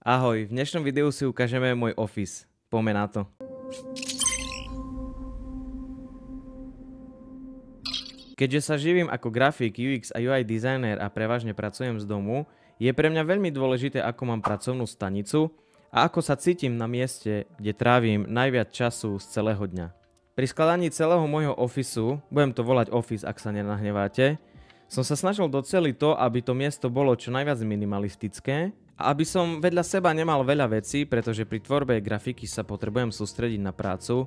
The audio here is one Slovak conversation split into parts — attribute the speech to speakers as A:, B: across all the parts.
A: Ahoj, v dnešnom videu si ukážeme môj office. Poďme na to. Keďže sa živím ako grafik, UX a UI designer a prevažne pracujem z domu, je pre mňa veľmi dôležité, ako mám pracovnú stanicu a ako sa cítim na mieste, kde trávim najviac času z celého dňa. Pri skladaní celého môjho officeu, budem to volať office, ak sa nenahneváte, som sa snažil doceliť to, aby to miesto bolo čo najviac minimalistické a aby som vedľa seba nemal veľa vecí, pretože pri tvorbe grafiky sa potrebujem sústrediť na prácu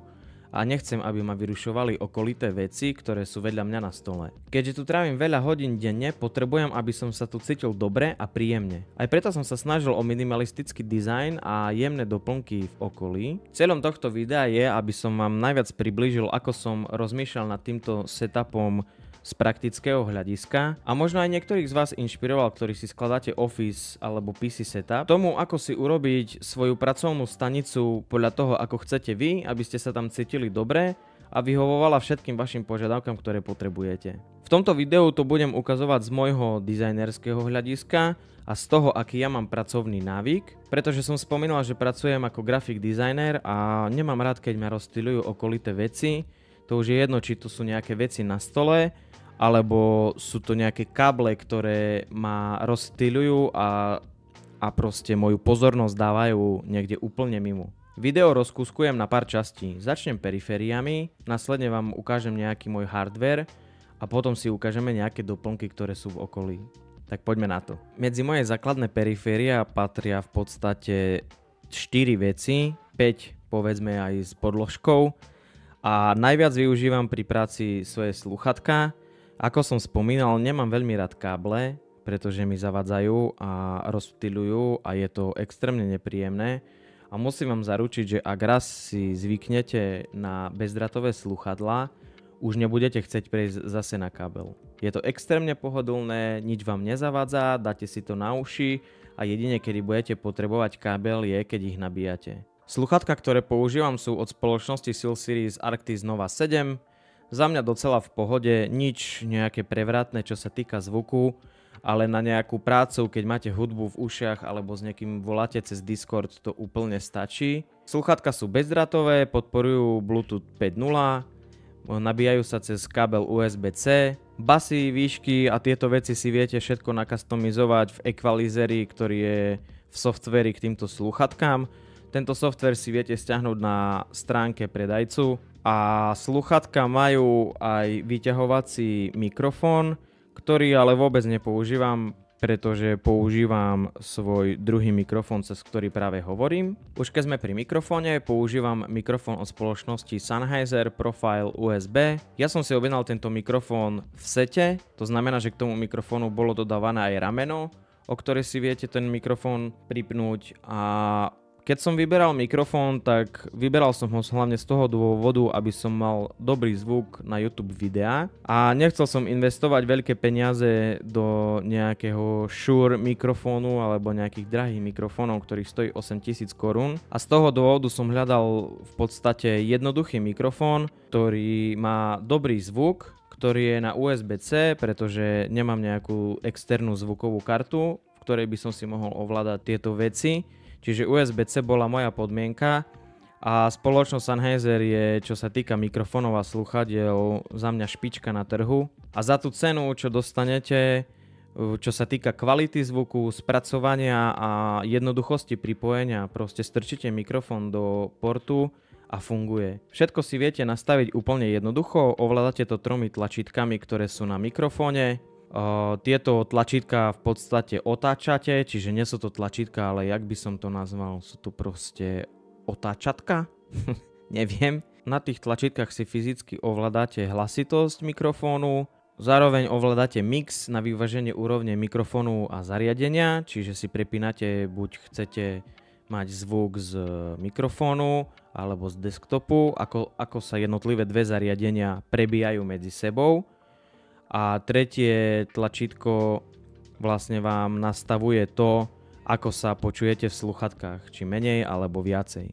A: a nechcem, aby ma vyrušovali okolité veci, ktoré sú vedľa mňa na stole. Keďže tu trávim veľa hodín denne, potrebujem, aby som sa tu cítil dobre a príjemne. Aj preto som sa snažil o minimalistický dizajn a jemné doplnky v okolí. Cieľom tohto videa je, aby som vám najviac priblížil, ako som rozmýšľal nad týmto setupom z praktického hľadiska a možno aj niektorých z vás inšpiroval, ktorí si skladáte Office alebo PC setup, tomu ako si urobiť svoju pracovnú stanicu podľa toho, ako chcete vy, aby ste sa tam cítili dobre a vyhovovala všetkým vašim požiadavkám, ktoré potrebujete. V tomto videu to budem ukazovať z môjho dizajnerského hľadiska a z toho, aký ja mám pracovný návyk, pretože som spomínal, že pracujem ako graphic designer a nemám rád, keď ma rozstyľujú okolité veci. To už je jedno, či tu sú nejaké veci na stole, alebo sú to nejaké káble, ktoré ma rozstyľujú a proste moju pozornosť dávajú niekde úplne mimo. Video rozkúskujem na pár častí. Začnem perifériami, následne vám ukážem nejaký môj hardware a potom si ukážeme nejaké doplnky, ktoré sú v okolí. Tak poďme na to. Medzi moje základné periféria patria v podstate 4 veci, 5 povedzme aj s podložkou a najviac využívam pri práci svoje slúchadká. Ako som spomínal, nemám veľmi rád káble, pretože mi zavadzajú a rozptýľujú a je to extrémne nepríjemné. A musím vám zaručiť, že ak raz si zvyknete na bezdrátové slúchadlá, už nebudete chcieť prejsť zase na kábel. Je to extrémne pohodlné, nič vám nezavadza, dáte si to na uši a jedine kedy budete potrebovať kábel je, keď ich nabíjate. Slúchadká, ktoré používam, sú od spoločnosti SteelSeries Arctis Nova 7. Za mňa docela v pohode, nič nejaké prevratné, čo sa týka zvuku, ale na nejakú prácu, keď máte hudbu v ušiach alebo s niekým voláte cez Discord, to úplne stačí. Slúchadká sú bezdrátové, podporujú Bluetooth 5.0, nabíjajú sa cez kábel USB-C, basy, výšky a tieto veci si viete všetko nakastomizovať v equalizeri, ktorý je v softveri k týmto slúchadkám. Tento software si viete stiahnuť na stránke predajcu. A slúchadká majú aj vyťahovací mikrofón, ktorý ale vôbec nepoužívam, pretože používam svoj druhý mikrofón, cez ktorý práve hovorím. Už keď sme pri mikrofóne, používam mikrofón od spoločnosti Sennheiser Profile USB. Ja som si objednal tento mikrofón v sete, to znamená, že k tomu mikrofónu bolo dodávané aj rameno, o ktoré si viete ten mikrofón pripnúť a keď som vyberal mikrofón, tak vyberal som ho hlavne z toho dôvodu, aby som mal dobrý zvuk na YouTube videá a nechcel som investovať veľké peniaze do nejakého Shure mikrofónu alebo nejakých drahých mikrofónov, ktorých stojí 8 000 korún a z toho dôvodu som hľadal v podstate jednoduchý mikrofón, ktorý má dobrý zvuk, ktorý je na USB-C, pretože nemám nejakú externú zvukovú kartu, v ktorej by som si mohol ovládať tieto veci. Čiže USB-C bola moja podmienka a spoločnosť Sennheiser je, čo sa týka mikrofónov a slúchadiel, za mňa špička na trhu. A za tú cenu, čo dostanete, čo sa týka kvality zvuku, spracovania a jednoduchosti pripojenia, proste strčíte mikrofón do portu a funguje. Všetko si viete nastaviť úplne jednoducho, ovládate to 3 tlačítkami, ktoré sú na mikrofóne. Tieto tlačítka v podstate otáčate, čiže nie sú to tlačítka, ale jak by som to nazval, sú to proste otáčatka? Neviem. Na tých tlačítkach si fyzicky ovládate hlasitosť mikrofónu, zároveň ovládate mix na vyváženie úrovne mikrofónu a zariadenia, čiže si prepínate, buď chcete mať zvuk z mikrofónu alebo z desktopu, ako sa jednotlivé dve zariadenia prebíjajú medzi sebou. A tretie tlačítko vlastne vám nastavuje to, ako sa počujete v slúchadkách, či menej alebo viacej.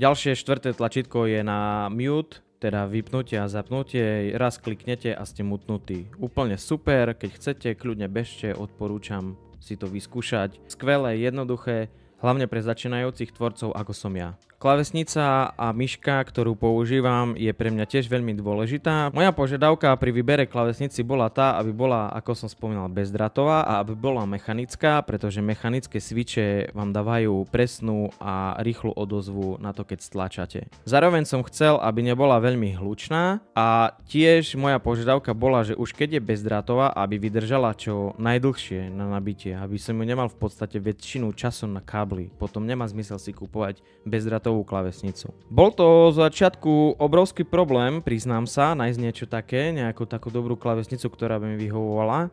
A: Ďalšie štvrté tlačítko je na mute, teda vypnutie a zapnutie. Raz kliknete a ste mutnutí. Úplne super, keď chcete, kľudne bežte, odporúčam si to vyskúšať. Skvelé, jednoduché, hlavne pre začínajúcich tvorcov ako som ja. Klávesnica a myška, ktorú používam, je pre mňa tiež veľmi dôležitá. Moja požiadavka pri výbere klávesnici bola tá, aby bola, ako som spomínal, bezdrátová a aby bola mechanická, pretože mechanické switche vám dávajú presnú a rýchlu odozvu na to, keď stlačate. Zároveň som chcel, aby nebola veľmi hlučná a tiež moja požiadavka bola, že už keď je bezdrátová, aby vydržala čo najdlhšie na nabitie, aby som ju nemal v podstate väčšinu času na kábli. Potom nemá zmysel si kupovať bezdrátovú klávesnicu. Bol to z začiatku obrovský problém, priznám sa, nájsť niečo také, nejakú takú dobrú klávesnicu, ktorá by mi vyhovovala.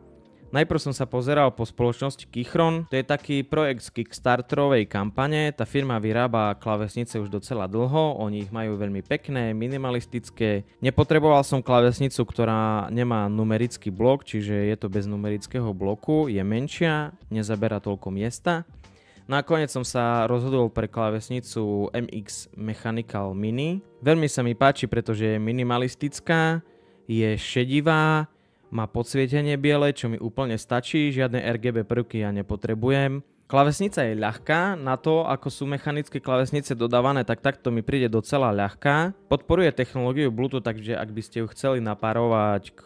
A: Najprv som sa pozeral po spoločnosti Kichron, to je taký projekt z Kickstarterovej kampane, tá firma vyrába klávesnice už docela dlho, oni ich majú veľmi pekné, minimalistické. Nepotreboval som klávesnicu, ktorá nemá numerický blok, čiže je to bez numerického bloku, je menšia, nezabera toľko miesta. Nakoniec som sa rozhodol pre klávesnicu MX Mechanical Mini. Veľmi sa mi páči, pretože je minimalistická, je šedivá, má podsvietenie biele, čo mi úplne stačí, žiadne RGB prvky ja nepotrebujem. Klávesnica je ľahká, na to ako sú mechanické klávesnice dodávané, tak takto mi príde docela ľahká. Podporuje technológiu Bluetooth, takže ak by ste ju chceli napárovať k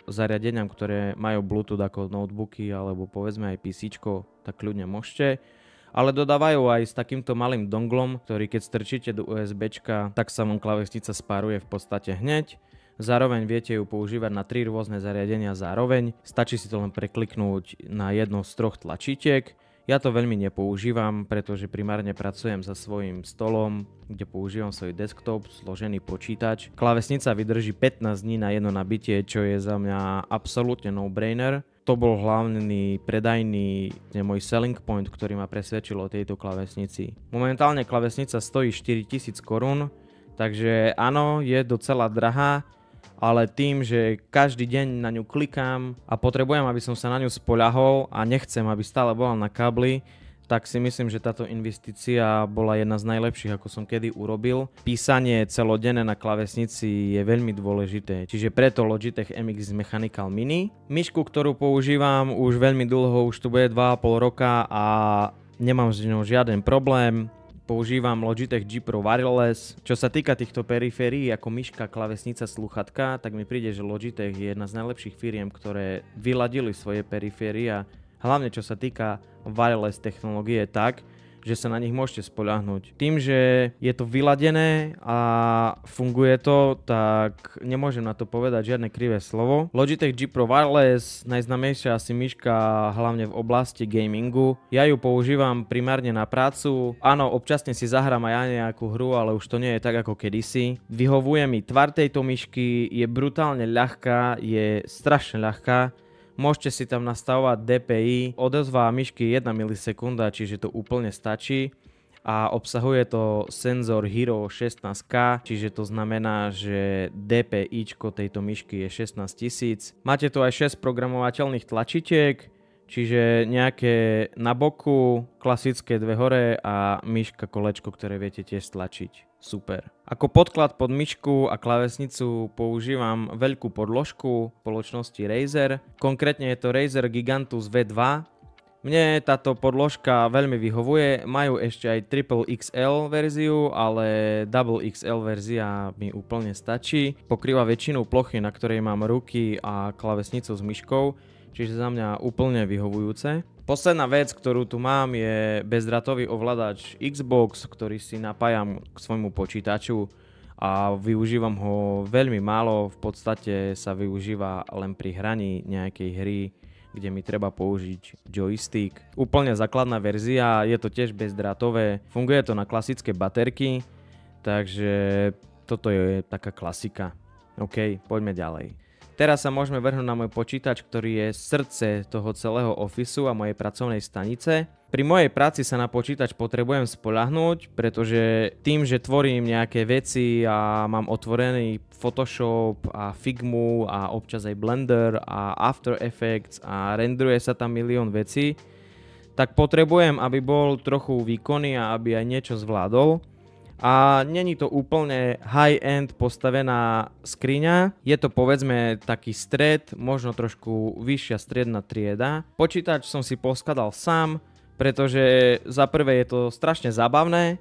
A: zariadeniam, ktoré majú Bluetooth ako notebooky alebo povedzme aj PCčko, tak kľudne môžete. Ale dodávajú aj s takýmto malým donglom, ktorý keď strčíte do USBčka, tak sa vám klávesnica spáruje v podstate hneď. Zároveň viete ju používať na 3 rôzne zariadenia zároveň. Stačí si to len prekliknúť na jedno z 3 tlačítiek. Ja to veľmi nepoužívam, pretože primárne pracujem za svojím stolom, kde používam svoj desktop, zložený počítač. Klávesnica vydrží 15 dní na jedno nabitie, čo je za mňa absolútne no-brainer. To bol hlavný predajný môj selling point, ktorý ma presvedčil o tejto klávesnici. Momentálne klávesnica stojí 4000 korún, takže áno, je docela drahá, ale tým, že každý deň na ňu klikám a potrebujem, aby som sa na ňu spoľahol a nechcem, aby stále bola na kábli, tak si myslím, že táto investícia bola jedna z najlepších, ako som kedy urobil. Písanie celodenné na klávesnici je veľmi dôležité, čiže preto Logitech MX Mechanical Mini. Myšku, ktorú používam už veľmi dlho, už to bude 2,5 roka a nemám s ňou žiaden problém. Používam Logitech G Pro Wireless. Čo sa týka týchto periférií ako myška, klávesnica, slúchatka, tak mi príde, že Logitech je jedna z najlepších firiem, ktoré vyladili svoje periféria. Hlavne čo sa týka wireless technológie tak, že sa na nich môžete spoľahnúť. Tým, že je to vyladené a funguje to, tak nemôžem na to povedať žiadne krivé slovo. Logitech G Pro Wireless, najznámejšia asi myška hlavne v oblasti gamingu. Ja ju používam primárne na prácu. Áno, občasne si zahrám aj ja nejakú hru, ale už to nie je tak ako kedysi. Vyhovuje mi tvar tejto myšky, je brutálne ľahká, je strašne ľahká. Môžete si tam nastavovať DPI, odozva myšky 1 milisekunda, čiže to úplne stačí. A obsahuje to senzor Hero 16K, čiže to znamená, že DPIčko tejto myšky je 16000. Máte tu aj 6 programovateľných tlačítiek, čiže nejaké na boku, klasické 2 hore a myška kolečko, ktoré viete tiež stlačiť. Super. Ako podklad pod myšku a klávesnicu používam veľkú podložku spoločnosti Razer. Konkrétne je to Razer Gigantus V2. Mne táto podložka veľmi vyhovuje. Majú ešte aj Triple XL verziu, ale Double XL verzia mi úplne stačí. Pokrýva väčšinu plochy, na ktorej mám ruky a klávesnicu s myškou, čiže za mňa úplne vyhovujúce. Posledná vec, ktorú tu mám, je bezdrátový ovládač Xbox, ktorý si napájam k svojmu počítaču a využívam ho veľmi málo, v podstate sa využíva len pri hraní nejakej hry, kde mi treba použiť joystick. Úplne základná verzia, je to tiež bezdrátové, funguje to na klasické baterky, takže toto je taká klasika. OK, poďme ďalej. Teraz sa môžeme vrhnúť na môj počítač, ktorý je srdce toho celého ofisu a mojej pracovnej stanice. Pri mojej práci sa na počítač potrebujem spoľahnúť, pretože tým, že tvorím nejaké veci a mám otvorený Photoshop a Figmu a občas aj Blender a After Effects a renderuje sa tam milión vecí, tak potrebujem, aby bol trochu výkonný a aby aj niečo zvládol. A není to úplne high-end postavená skriňa, je to povedzme taký stred, možno trošku vyššia stredná trieda. Počítač som si poskladal sám, pretože za prvé je to strašne zábavné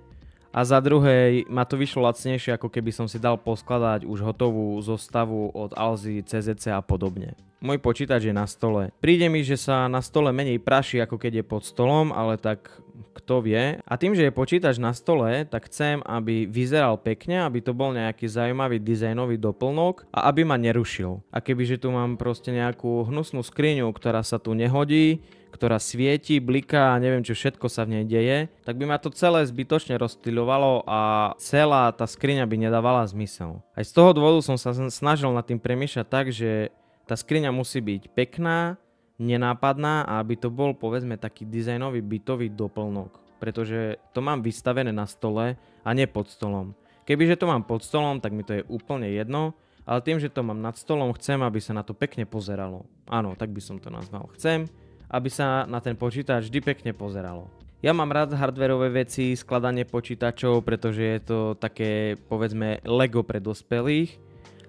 A: a za druhé ma to vyšlo lacnejšie, ako keby som si dal poskladať už hotovú zostavu od Alzy, CZC a podobne. Môj počítač je na stole. Príde mi, že sa na stole menej praší, ako keď je pod stolom, ale tak kto vie. A tým, že je počítač na stole, tak chcem, aby vyzeral pekne, aby to bol nejaký zaujímavý dizajnový doplnok a aby ma nerušil. A kebyže tu mám proste nejakú hnusnú skriňu, ktorá sa tu nehodí, ktorá svieti, bliká a neviem čo všetko sa v nej deje, tak by ma to celé zbytočne rozstyľovalo a celá tá skriňa by nedávala zmysel. Aj z toho dôvodu som sa snažil nad tým premýšľať tak, že tá skriňa musí byť pekná, nenápadná a aby to bol povedzme taký dizajnový bytový doplnok, pretože to mám vystavené na stole a nie pod stolom. Kebyže to mám pod stolom, tak mi to je úplne jedno, ale tým, že to mám nad stolom, chcem, aby sa na to pekne pozeralo. Áno, tak by som to nazval. Chcem, aby sa na ten počítač vždy pekne pozeralo. Ja mám rád hardwareové veci, skladanie počítačov, pretože je to také, povedzme, Lego pre dospelých.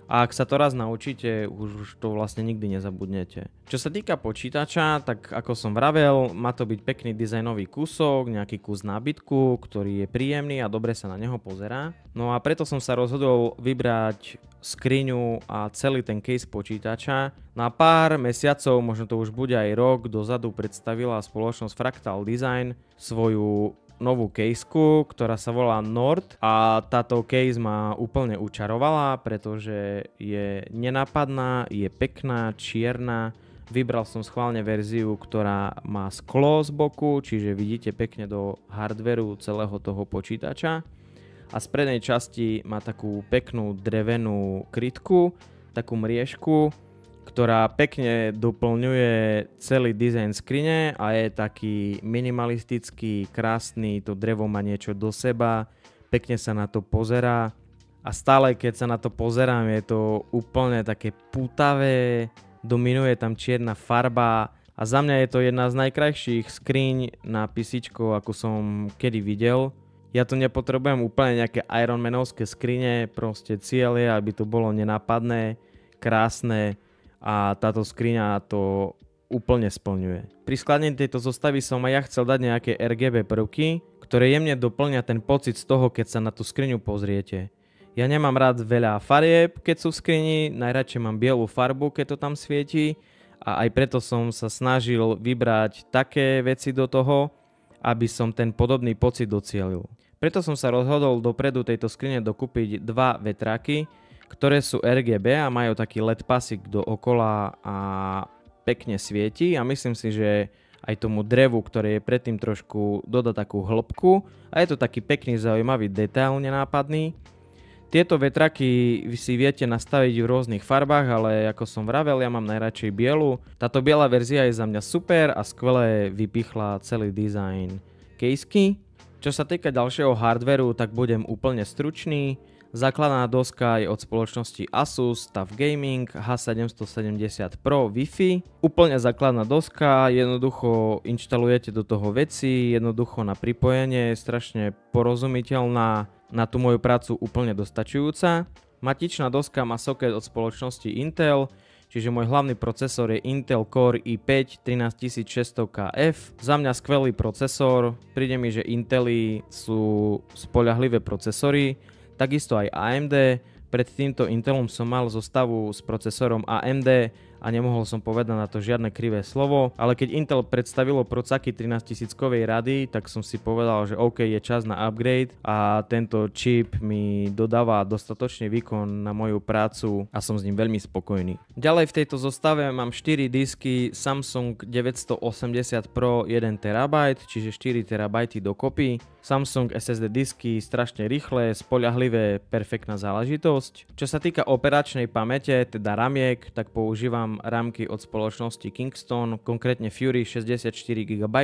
A: A ak sa to raz naučíte, už to vlastne nikdy nezabudnete. Čo sa týka počítača, tak ako som vravel, má to byť pekný dizajnový kúsok, nejaký kus nábytku, ktorý je príjemný a dobre sa na neho pozerá. No a preto som sa rozhodol vybrať skriňu a celý ten case počítača. Na pár mesiacov, možno to už bude aj rok, dozadu predstavila spoločnosť Fractal Design svoju novú caseku, ktorá sa volá Nord a táto case ma úplne učarovala, pretože je nenápadná, je pekná, čierna. Vybral som schválne verziu, ktorá má sklo z boku, čiže vidíte pekne do hardwareu celého toho počítača. A z prednej časti má takú peknú drevenú krytku, takú mriežku, ktorá pekne doplňuje celý dizajn skrine a je taký minimalistický, krásny, to drevo má niečo do seba, pekne sa na to pozerá a stále keď sa na to pozerám je to úplne také pútavé, dominuje tam čierna farba a za mňa je to jedna z najkrajších skriň na písičko, ako som kedy videl. Ja tu nepotrebujem úplne nejaké Ironmanovské skrine, proste cieľ je, aby to bolo nenápadné, krásne, a táto skriňa to úplne splňuje. Pri skladení tejto zostavy som aj ja chcel dať nejaké RGB prvky, ktoré jemne doplňa ten pocit z toho, keď sa na tú skriňu pozriete. Ja nemám rád veľa farieb, keď sú v skrini, najradšej mám bielu farbu, keď to tam svieti a aj preto som sa snažil vybrať také veci do toho, aby som ten podobný pocit docielil. Preto som sa rozhodol dopredu tejto skrine dokúpiť dva vetráky, ktoré sú RGB a majú taký LED pasík dookola a pekne svieti a myslím si, že aj tomu drevu, ktoré je predtým trošku dodá takú hĺbku a je to taký pekný zaujímavý detail nenápadný. Tieto vetraky si viete nastaviť v rôznych farbách, ale ako som vravel, ja mám najradšej bielu. Táto biela verzia je za mňa super a skvele vypichla celý dizajn caseky. Čo sa týka ďalšieho hardwareu, tak budem úplne stručný. Základná doska je od spoločnosti Asus TUF Gaming H770 Pro Wi-Fi. Úplne základná doska, jednoducho inštalujete do toho veci, jednoducho na pripojenie, je strašne porozumiteľná, na tú moju prácu úplne dostačujúca. Matičná doska má socket od spoločnosti Intel, čiže môj hlavný procesor je Intel Core i5 13600KF. Za mňa skvelý procesor, príde mi, že Intely sú spoľahlivé procesory. Takisto aj AMD, pred týmto Intelom som mal zostavu s procesorom AMD a nemohol som povedať na to žiadne krivé slovo, ale keď Intel predstavilo procaky 13000-kovej rady, tak som si povedal, že OK, je čas na upgrade a tento čip mi dodáva dostatočný výkon na moju prácu a som s ním veľmi spokojný. Ďalej v tejto zostave mám 4 disky Samsung 980 Pro 1TB, čiže 4TB dokopy. Samsung SSD disky strašne rýchle, spoľahlivé, perfektná záležitosť. Čo sa týka operačnej pamäte, teda ramiek, tak používam ramky od spoločnosti Kingston, konkrétne Fury 64 GB,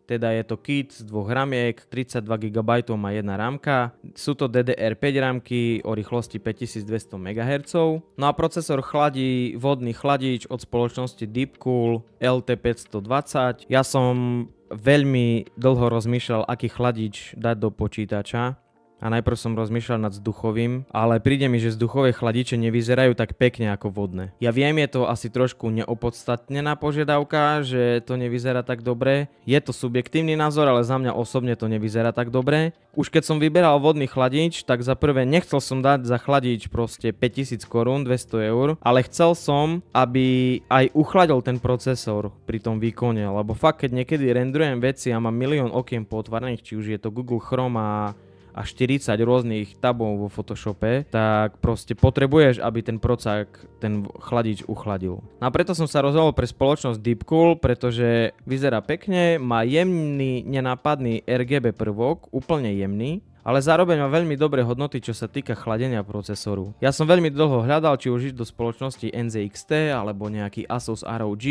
A: teda je to kit z dvoch ramiek, 32 GB má jedna ramka. Sú to DDR5 ramky o rýchlosti 5200 MHz. No a procesor chladí vodný chladič od spoločnosti Deepcool LT520. Ja som veľmi dlho rozmýšľal, aký chladič dať do počítača A najprv som rozmýšľal nad vzduchovým, ale príde mi, že vzduchové chladiče nevyzerajú tak pekne ako vodné. Ja viem, je to asi trošku neopodstatnená požiadavka, že to nevyzerá tak dobre. Je to subjektívny názor, ale za mňa osobne to nevyzerá tak dobre. Už keď som vyberal vodný chladič, tak za prvé nechcel som dať za chladič proste 5000 korún, 200 eur, ale chcel som, aby aj uchladil ten procesor pri tom výkone, lebo fakt keď niekedy renderujem veci a mám milión okien pootvorených, či už je to Google Chrome a 40 rôznych tabov vo Photoshope, tak proste potrebuješ, aby ten procák, ten chladič uchladil. No a preto som sa rozhodol pre spoločnosť Deepcool, pretože vyzerá pekne, má jemný, nenápadný RGB prvok, úplne jemný, ale zároveň má veľmi dobré hodnoty, čo sa týka chladenia procesoru. Ja som veľmi dlho hľadal, či už ísť do spoločnosti NZXT alebo nejaký Asus ROG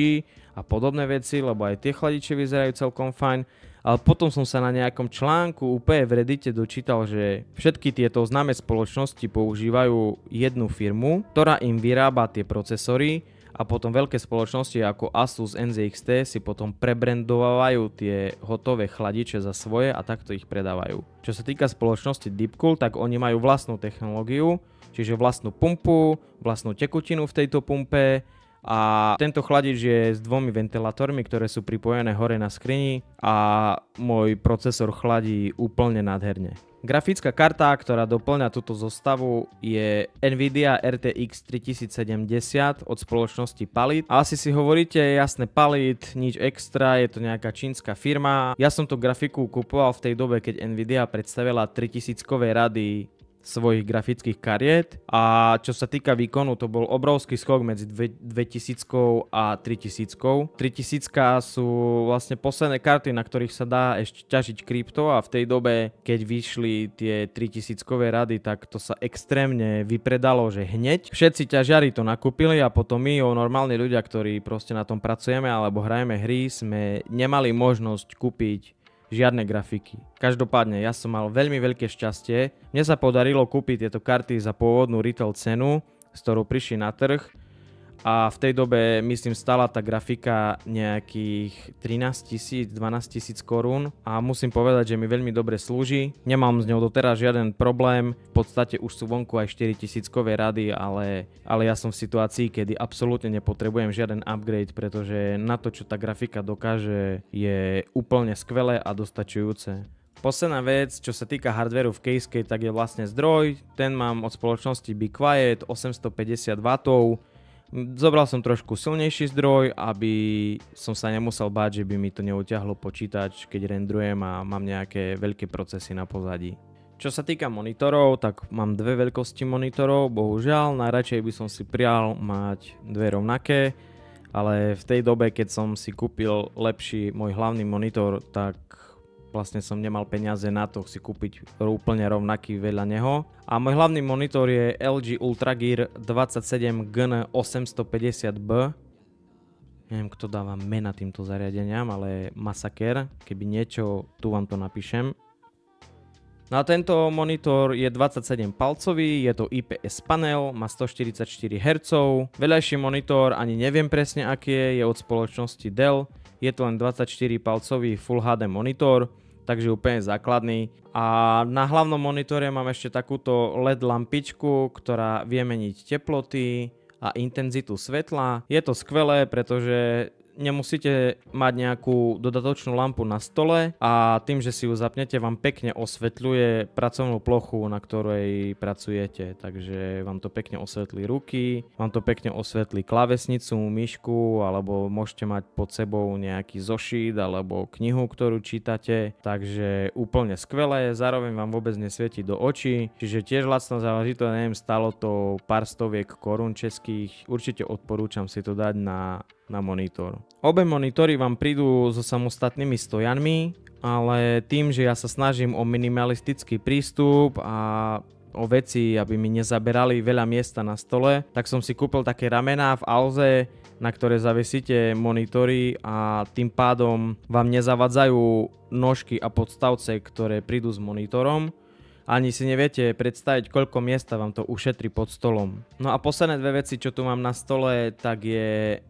A: a podobné veci, lebo aj tie chladiče vyzerajú celkom fajn. Ale potom som sa na nejakom článku úplne v Reddite dočítal, že všetky tieto známe spoločnosti používajú jednu firmu, ktorá im vyrába tie procesory a potom veľké spoločnosti ako Asus, NZXT si potom prebrandovajú tie hotové chladiče za svoje a takto ich predávajú. Čo sa týka spoločnosti Deepcool, tak oni majú vlastnú technológiu, čiže vlastnú pumpu, vlastnú tekutinu v tejto pumpe, a tento chladič je s dvomi ventilátormi, ktoré sú pripojené hore na skrini a môj procesor chladí úplne nádherne. Grafická karta, ktorá doplňa túto zostavu, je Nvidia RTX 3070 od spoločnosti Palit. A asi si hovoríte, jasné, Palit, nič extra, je to nejaká čínska firma. Ja som tú grafiku kupoval v tej dobe, keď Nvidia predstavila 3000-kové rady svojich grafických kariet a čo sa týka výkonu, to bol obrovský skok medzi 2000 a 3000. 3000 sú vlastne posledné karty, na ktorých sa dá ešte ťažiť krypto a v tej dobe, keď vyšli tie 3000-kové rady, tak to sa extrémne vypredalo, že hneď. Všetci ťažiari to nakúpili a potom my, normálni ľudia, ktorí proste na tom pracujeme alebo hrajeme hry, sme nemali možnosť kúpiť žiadne grafiky. Každopádne, ja som mal veľmi veľké šťastie. Mne sa podarilo kúpiť tieto karty za pôvodnú retail cenu, s ktorou prišli na trh. A v tej dobe, myslím, stála tá grafika nejakých 13 000, 12 000 korún. A musím povedať, že mi veľmi dobre slúži. Nemám s ňou doteraz žiaden problém. V podstate už sú vonku aj 4000-kové rady, ale ja som v situácii, kedy absolútne nepotrebujem žiaden upgrade, pretože na to, čo tá grafika dokáže, je úplne skvelé a dostačujúce. Posledná vec, čo sa týka hardwareu v caseke, tak je vlastne zdroj. Ten mám od spoločnosti Be Quiet, 850 W. Zobral som trošku silnejší zdroj, aby som sa nemusel báť, že by mi to neutiahlo počítač, keď renderujem a mám nejaké veľké procesy na pozadí. Čo sa týka monitorov, tak mám dve veľkosti monitorov, bohužiaľ, najradšej by som si prial mať dve rovnaké, ale v tej dobe, keď som si kúpil lepší môj hlavný monitor, tak vlastne som nemal peniaze na to si kúpiť úplne rovnaký vedľa neho. A môj hlavný monitor je LG Ultragear 27GN 850B. Neviem, kto dáva mena týmto zariadeniam, ale masaker. Keby niečo, tu vám to napíšem. No a tento monitor je 27 palcový, je to IPS panel, má 144 Hz. Vedľajší monitor, ani neviem presne aký je od spoločnosti Dell. Je to len 24 palcový Full HD monitor, takže úplne základný. A na hlavnom monitore mám ešte takúto LED lampičku, ktorá vie meniť teploty a intenzitu svetla. Je to skvelé, pretože nemusíte mať nejakú dodatočnú lampu na stole a tým, že si ju zapnete, vám pekne osvetľuje pracovnú plochu, na ktorej pracujete. Takže vám to pekne osvetlí ruky, vám to pekne osvetlí klávesnicu, myšku, alebo môžete mať pod sebou nejaký zošít alebo knihu, ktorú čítate. Takže úplne skvelé, zároveň vám vôbec nesvieti do očí. Čiže tiež lacná záležitosť, neviem, stalo to pár stoviek korún českých. Určite odporúčam si to dať na monitor. Obe monitory vám prídu so samostatnými stojanmi, ale tým, že ja sa snažím o minimalistický prístup a o veci, aby mi nezaberali veľa miesta na stole, tak som si kúpil také ramená v Alze, na ktoré zavesíte monitory a tým pádom vám nezavadzajú nožky a podstavce, ktoré prídu s monitorom. Ani si neviete predstaviť, koľko miesta vám to ušetrí pod stolom. No a posledné dve veci, čo tu mám na stole, tak je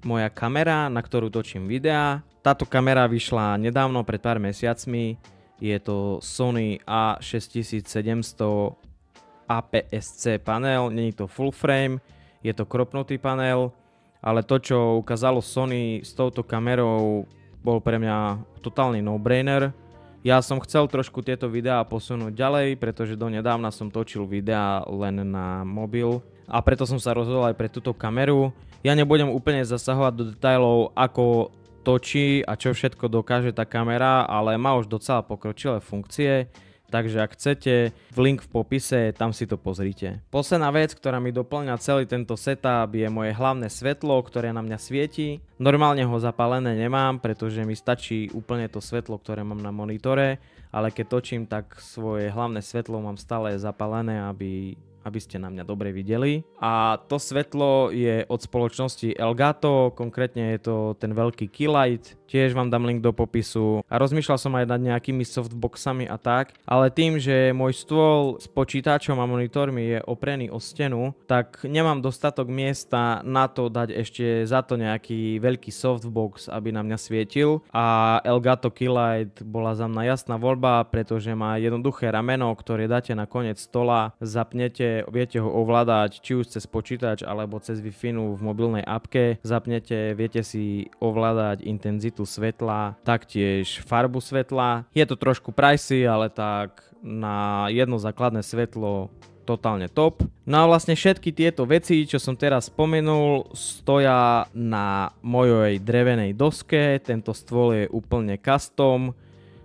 A: moja kamera, na ktorú točím videá. Táto kamera vyšla nedávno, pred pár mesiacmi. Je to Sony A6700 APS-C panel, není to full frame, je to kropnutý panel, ale to, čo ukázalo Sony s touto kamerou, bol pre mňa totálny no-brainer. Ja som chcel trošku tieto videá posunúť ďalej, pretože donedávna som točil videá len na mobil a preto som sa rozhodol aj pre túto kameru. Ja nebudem úplne zasahovať do detailov, ako točí a čo všetko dokáže tá kamera, ale má už docela pokročilé funkcie. Takže ak chcete, link v popise, tam si to pozrite. Posledná vec, ktorá mi doplňa celý tento setup, je moje hlavné svetlo, ktoré na mňa svieti. Normálne ho zapálené nemám, pretože mi stačí úplne to svetlo, ktoré mám na monitore, ale keď točím, tak svoje hlavné svetlo mám stále zapálené, aby ste na mňa dobre videli. A to svetlo je od spoločnosti Elgato, konkrétne je to ten veľký Keylight, tiež vám dám link do popisu. A rozmýšľal som aj nad nejakými softboxami a tak, ale tým, že môj stôl s počítačom a monitormi je oprený o stenu, tak nemám dostatok miesta na to dať ešte za to nejaký veľký softbox, aby na mňa svietil. A Elgato Keylight bola za mňa jasná voľba, pretože má jednoduché rameno, ktoré dáte na koniec stola, zapnete, viete ho ovládať či už cez počítač alebo cez Wi-Fi v mobilnej appke, zapnete, viete si ovládať intenzitu svetla, taktiež farbu svetla. Je to trošku pricey, ale tak na jedno základné svetlo totálne top. No a vlastne všetky tieto veci, čo som teraz spomenul, stoja na mojej drevenej doske. Tento stôl je úplne custom.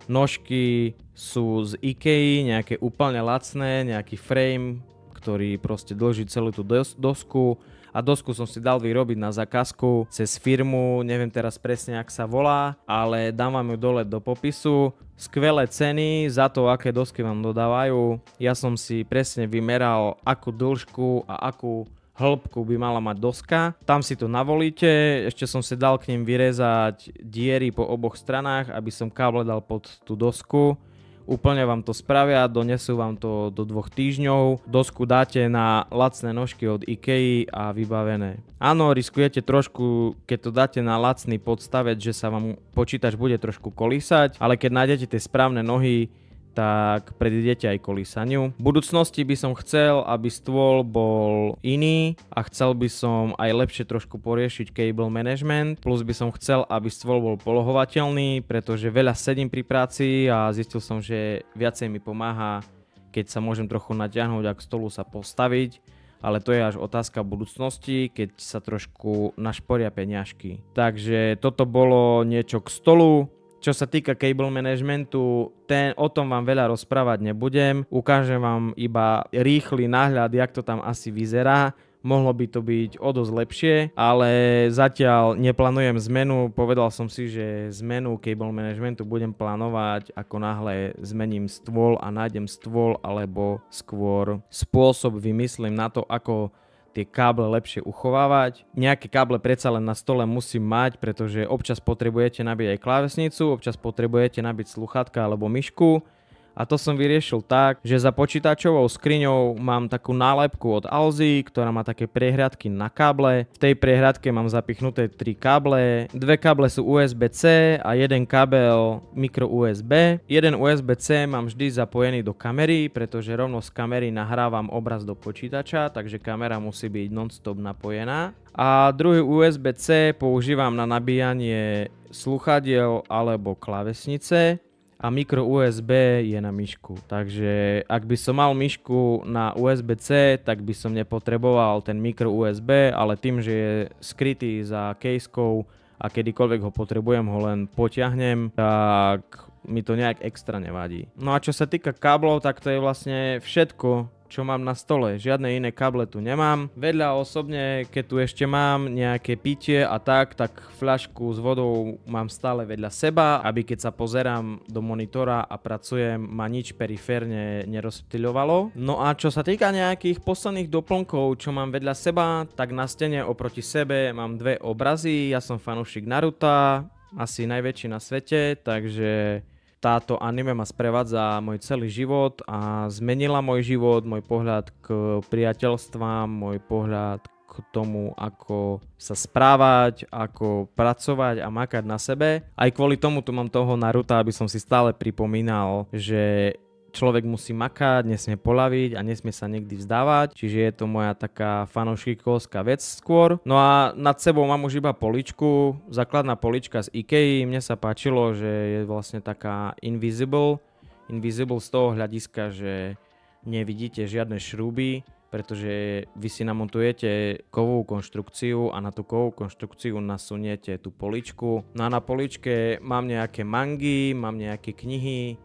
A: Nožky sú z IKEA, nejaké úplne lacné, nejaký frame, ktorý proste dlží celú tú dosku. A dosku som si dal vyrobiť na zákazku cez firmu, neviem teraz presne, ak sa volá, ale dám vám ju dole do popisu. Skvelé ceny za to, aké dosky vám dodávajú. Ja som si presne vymeral, akú dĺžku a akú hĺbku by mala mať doska. Tam si to navolíte, ešte som si dal k nim vyrezať diery po oboch stranách, aby som káble dal pod tú dosku. Úplne vám to spravia, donesú vám to do 2 týždňov, dosku dáte na lacné nožky od IKEA a vybavené. Áno, riskujete trošku, keď to dáte na lacný podstavec, že sa vám počítač bude trošku kolísať, ale keď nájdete tie správne nohy, tak predídete aj kolísaniu. V budúcnosti by som chcel, aby stôl bol iný a chcel by som aj lepšie trošku poriešiť cable management, plus by som chcel, aby stôl bol polohovateľný, pretože veľa sedím pri práci a zistil som, že viacej mi pomáha, keď sa môžem trochu natiahnuť a k stolu sa postaviť, ale to je až otázka budúcnosti, keď sa trošku našporia peňažky. Takže toto bolo niečo k stolu. Čo sa týka cable managementu, o tom vám veľa rozprávať nebudem. Ukážem vám iba rýchly náhľad, jak to tam asi vyzerá. Mohlo by to byť o dosť lepšie, ale zatiaľ neplánujem zmenu. Povedal som si, že zmenu cable managementu budem plánovať, ako náhle zmením stôl a nájdem stôl, alebo skôr spôsob vymyslím na to, ako tie káble lepšie uchovávať. Nejaké káble predsa len na stole musím mať, pretože občas potrebujete nabiť aj klávesnicu, občas potrebujete nabiť sluchátka alebo myšku. A to som vyriešil tak, že za počítačovou skriňou mám takú nálepku od Alzy, ktorá má také prehliadky na káble. V tej prehliadke mám zapichnuté 3 káble. 2 káble sú USB-C a jeden kábel micro USB. Jeden USB-C mám vždy zapojený do kamery, pretože rovno z kamery nahrávam obraz do počítača, takže kamera musí byť non-stop napojená. A druhý USB-C používam na nabíjanie sluchadiel alebo klávesnice. A micro USB je na myšku. Takže ak by som mal myšku na USB-C, tak by som nepotreboval ten micro USB, ale tým, že je skrytý za casekou a kedykoľvek ho potrebujem, ho len potiahnem, tak mi to nejak extra nevadí. No a čo sa týka káblov, tak to je vlastne všetko, čo mám na stole. Žiadne iné káble tu nemám. Vedľa osobne, keď tu ešte mám nejaké pitie a tak fľašku s vodou mám stále vedľa seba, aby keď sa pozerám do monitora a pracujem, ma nič periférne nerozptyľovalo. No a čo sa týka nejakých posledných doplnkov, čo mám vedľa seba, tak na stene oproti sebe mám 2 obrazy. Ja som fanúšik Naruta, asi najväčší na svete, takže táto anime ma sprevádza môj celý život a zmenila môj život, môj pohľad k priateľstvám, môj pohľad k k tomu, ako sa správať, ako pracovať a makať na sebe. Aj kvôli tomu tu mám toho Naruta, aby som si stále pripomínal, že človek musí makať, nesmie poľaviť a nesmie sa nikdy vzdávať, čiže je to moja taká fanúšikovská vec skôr. No a nad sebou mám už iba poličku, základná polička z IKEA, mne sa páčilo, že je vlastne taká invisible z toho hľadiska, že nevidíte žiadne šrouby, pretože vy si namontujete kovovú konštrukciu a na tú kovovú konštrukciu nasuniete tú poličku. No a na poličke mám nejaké mangy, mám nejaké knihy,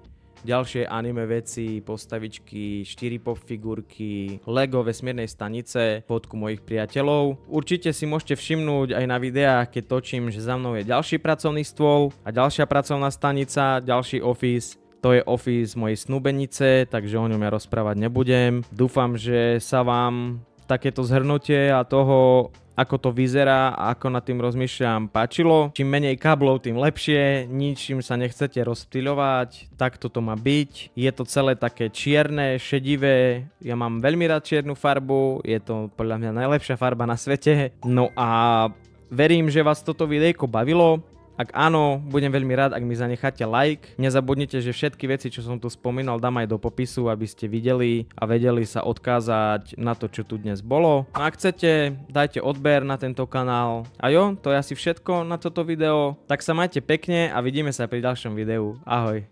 A: ďalšie anime veci, postavičky, 4-pop figurky, Lego vesmírnej stanice, fotku mojich priateľov. Určite si môžete všimnúť aj na videách, keď točím, že za mnou je ďalší pracovný stôl a ďalšia pracovná stanica, ďalší office. To je office mojej snúbenice, takže o ňom ja rozprávať nebudem. Dúfam, že sa vám takéto zhrnutie a toho, ako to vyzerá a ako nad tým rozmýšľam, páčilo. Čím menej káblov, tým lepšie, ničím sa nechcete rozptýľovať, takto to má byť. Je to celé také čierne, šedivé, ja mám veľmi rád čiernu farbu, je to podľa mňa najlepšia farba na svete. No a verím, že vás toto videjko bavilo. Ak áno, budem veľmi rád, ak mi zanecháte like. Nezabudnite, že všetky veci, čo som tu spomínal, dám aj do popisu, aby ste videli a vedeli sa odkázať na to, čo tu dnes bolo. No ak chcete, dajte odber na tento kanál. A jo, to je asi všetko na toto video. Tak sa majte pekne a vidíme sa pri ďalšom videu. Ahoj.